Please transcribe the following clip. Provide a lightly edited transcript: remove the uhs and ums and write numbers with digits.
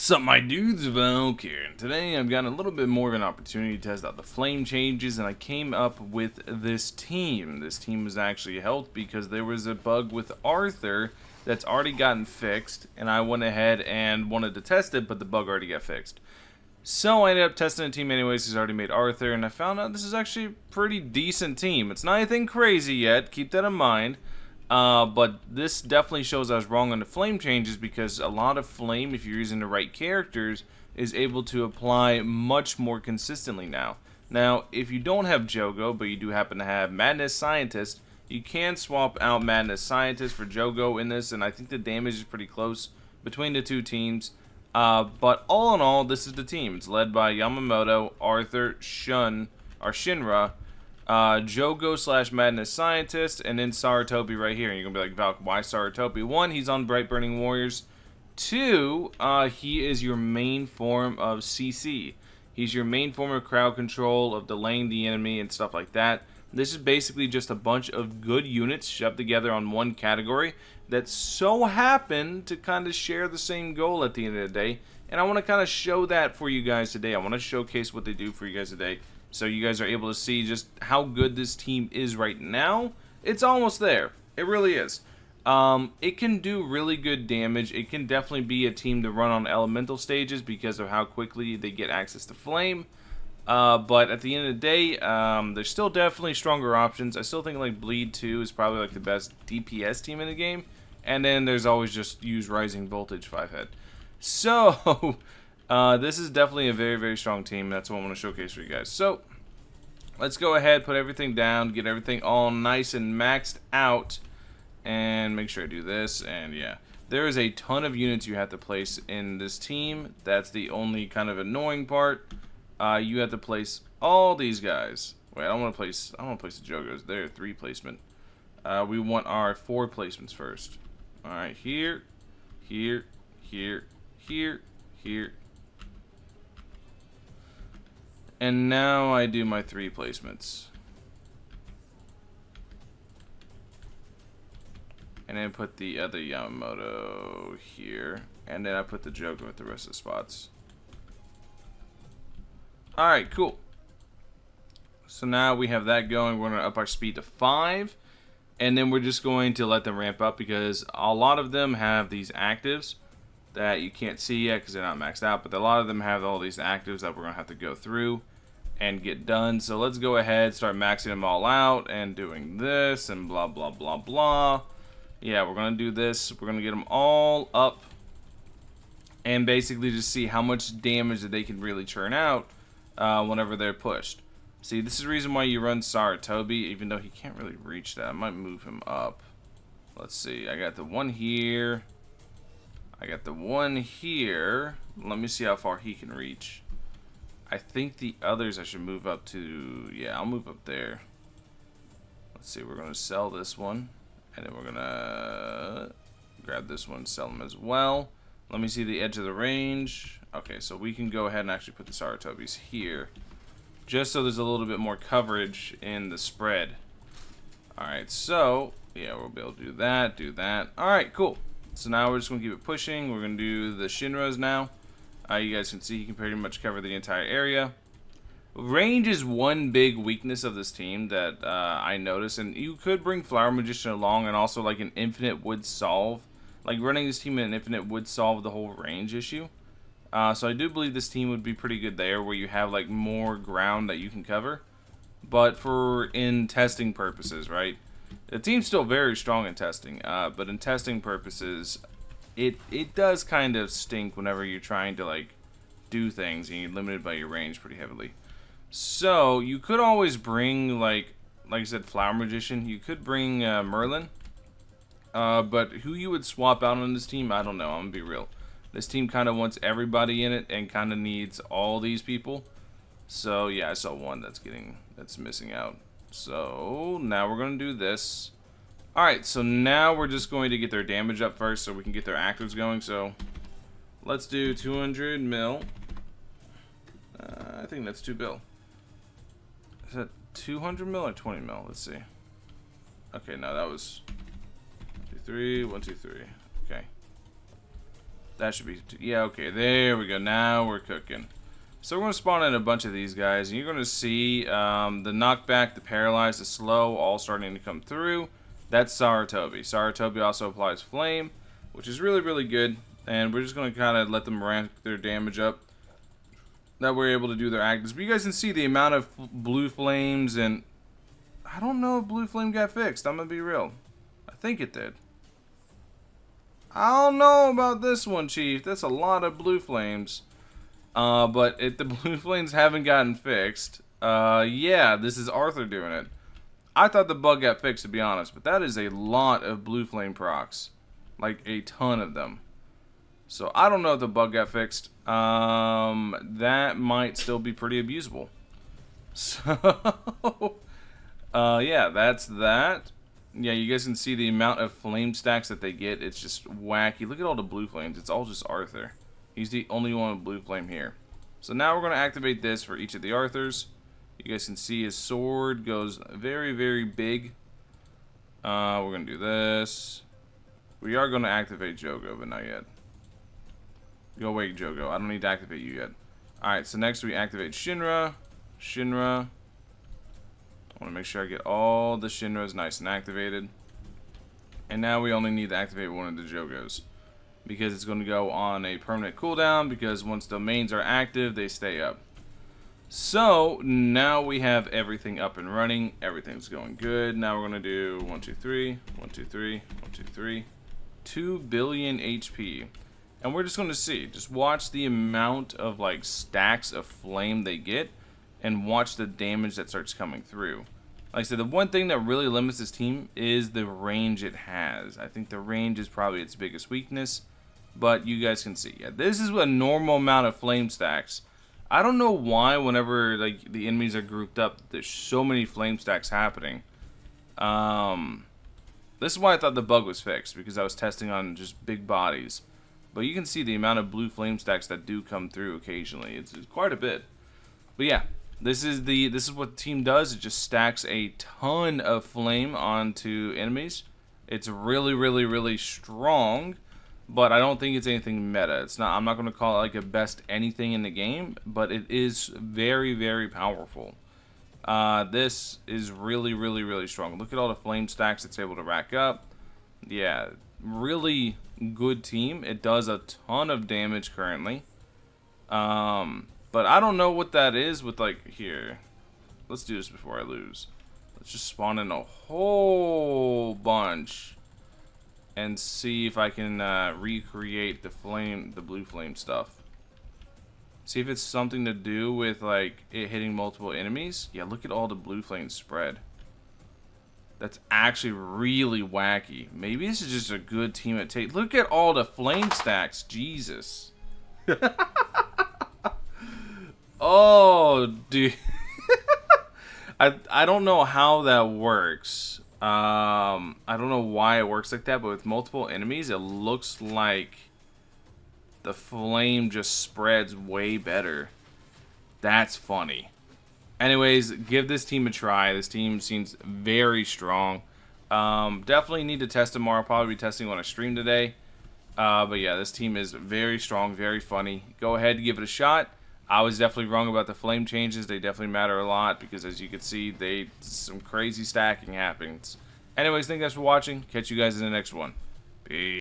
Sup my dudes, Valk here, and today I've got a little bit more of an opportunity to test out the flame changes, and I came up with this team. This team was actually helped because there was a bug with Arthur that's already gotten fixed, and I went ahead and wanted to test it, but the bug already got fixed. So I ended up testing the team anyways. He's already made Arthur, and I found out this is actually a pretty decent team. It's not anything crazy yet, keep that in mind. But this definitely shows I was wrong on the flame changes, because a lot of flame, if you're using the right characters, is able to apply much more consistently now. Now, if you don't have Jogo, but you do happen to have Madness Scientist, you can swap out Madness Scientist for Jogo in this, and I think the damage is pretty close between the two teams. But all in all, this is the team. It's led by Yamamoto, Arthur, Shinra, Jogo / Madness Scientist, and then Sarutobi right here. And you're gonna be like, Valk, why Sarutobi? One, he's on Bright Burning Warriors. Two, he is your main form of CC. He's your main form of crowd control, of delaying the enemy and stuff like that. This is basically just a bunch of good units shoved together on one category that so happen to kind of share the same goal at the end of the day. And I want to kind of show that for you guys today. I want to showcase what they do for you guys today, so you guys are able to see just how good this team is right now. It's almost there. It really is. It can do really good damage. It can definitely be a team to run on elemental stages because of how quickly they get access to flame. But at the end of the day, there's still definitely stronger options. I still think like Bleed 2 is probably like the best DPS team in the game. And then there's always just use Rising Voltage 5-head. So, this is definitely a very, very strong team. That's what I want to showcase for you guys. So, let's go ahead, put everything down, get everything all nice and maxed out. And make sure I do this, and yeah. There is a ton of units you have to place in this team. That's the only kind of annoying part. You have to place all these guys. Wait, I don't want to place the Jogos. They're 3 placement. We want our 4 placements first. Alright, here, here, here, here, here. And now I do my 3 placements. And then put the other Yamamoto here. And then I put the Joker with the rest of the spots. Alright, cool. So now we have that going. We're going to up our speed to 5. And then we're just going to let them ramp up, because a lot of them have these actives that you can't see yet because they're not maxed out. But a lot of them have all these actives that we're going to have to go through and get done. So let's go ahead, start maxing them all out and doing this and blah, blah, blah, blah. Yeah, we're going to do this. We're going to get them all up and basically just see how much damage that they can really churn out whenever they're pushed. See, this is the reason why you run Sarutobi, even though he can't really reach that. I might move him up. Let's see. I got the one here. I got the one here. Let me see how far he can reach. I think the others I should move up to... Yeah, I'll move up there. Let's see. We're going to sell this one. And then we're going to grab this one, sell them as well. Let me see the edge of the range. Okay, so we can go ahead and actually put the Sarutobis here, just so there's a little bit more coverage in the spread. Alright, so, yeah, we'll be able to do that. Alright, cool. So now we're just going to keep it pushing. We're going to do the Shinras now. You guys can see he can pretty much cover the entire area. Range is one big weakness of this team that I noticed, and you could bring Flower Magician along, and also like an Infinite would solve. Like running this team in an Infinite would solve the whole range issue. So I do believe this team would be pretty good there, where you have like more ground that you can cover. But for in testing purposes, right? The team's still very strong in testing, but in testing purposes, it does kind of stink whenever you're trying to like do things and you're limited by your range pretty heavily. So you could always bring like I said, Flower Magician. You could bring Merlin, but who you would swap out on this team, I don't know. I'm gonna be real. This team kind of wants everybody in it and kind of needs all these people. So yeah, I saw one that's missing out. So now we're gonna do this. Alright, so now we're just going to get their damage up first so we can get their actives going. So let's do 200 mil. I think that's 2 bill. Is that 200 mil or 20 mil? Let's see. Okay, no, that was 1, 2, 3, 1, 2, 3. Okay. That should be... Yeah, okay. There we go. Now we're cooking. So we're going to spawn in a bunch of these guys. And you're going to see the knockback, the paralyzed, the slow, all starting to come through. That's Saratobi. Saratobi also applies flame, which is really, really good. And we're just going to kind of let them ramp their damage up. That we're able to do their actives. But you guys can see the amount of blue flames, and I don't know if blue flame got fixed. I'm going to be real. I think it did. I don't know about this one, Chief. That's a lot of blue flames. But if the blue flames haven't gotten fixed, yeah, this is Arthur doing it. I thought the bug got fixed, to be honest, but that is a lot of blue flame procs. Like, a ton of them. So, I don't know if the bug got fixed. That might still be pretty abusable. So, yeah, that's that. Yeah, you guys can see the amount of flame stacks that they get. It's just wacky. Look at all the blue flames. It's all just Arthur. He's the only one with blue flame here. So now we're going to activate this for each of the Arthurs. You guys can see his sword goes very, very big. We're going to do this. We are going to activate Jogo, but not yet. Go away, Jogo. I don't need to activate you yet. Alright, so next we activate Shinra. Shinra. I want to make sure I get all the Shinras nice and activated. And now we only need to activate one of the Jogos, because it's going to go on a permanent cooldown, because once domains are active, they stay up. So, now we have everything up and running. Everything's going good. Now we're going to do 1, 2, 3, 1, 2, 3, 1, 2, 3. 2 billion HP. And we're just going to see. Just watch the amount of, like, stacks of flame they get, and watch the damage that starts coming through. Like I said, the one thing that really limits this team is the range it has. I think the range is probably its biggest weakness, but you guys can see. Yeah, this is a normal amount of flame stacks. I don't know why whenever like the enemies are grouped up, there's so many flame stacks happening. This is why I thought the bug was fixed, because I was testing on just big bodies. But you can see the amount of blue flame stacks that do come through occasionally. It's quite a bit. But yeah, this is what the team does. It just stacks a ton of flame onto enemies. It's really, really, really strong, but I don't think it's anything meta. It's not. I'm not going to call it like a best anything in the game, but it is very, very powerful. This is really, really, really strong. Look at all the flame stacks it's able to rack up. Yeah, really good team. It does a ton of damage currently. But I don't know what that is with, like, here. Let's do this before I lose. Let's just spawn in a whole bunch and see if I can recreate the blue flame stuff. See if it's something to do with, like, it hitting multiple enemies. Yeah, look at all the blue flames spread. That's actually really wacky. Maybe this is just a good team at take. Look at all the flame stacks. Jesus. Oh, dude. I don't know how that works. I don't know why it works like that, but with multiple enemies, it looks like the flame just spreads way better. That's funny. Anyways, give this team a try. This team seems very strong. Definitely need to test them more. I'll probably be testing on a stream today. But yeah, this team is very strong, very funny. Go ahead and give it a shot. I was definitely wrong about the flame changes. They definitely matter a lot, because as you can see, some crazy stacking happens. Anyways, thank you guys for watching. Catch you guys in the next one. Peace.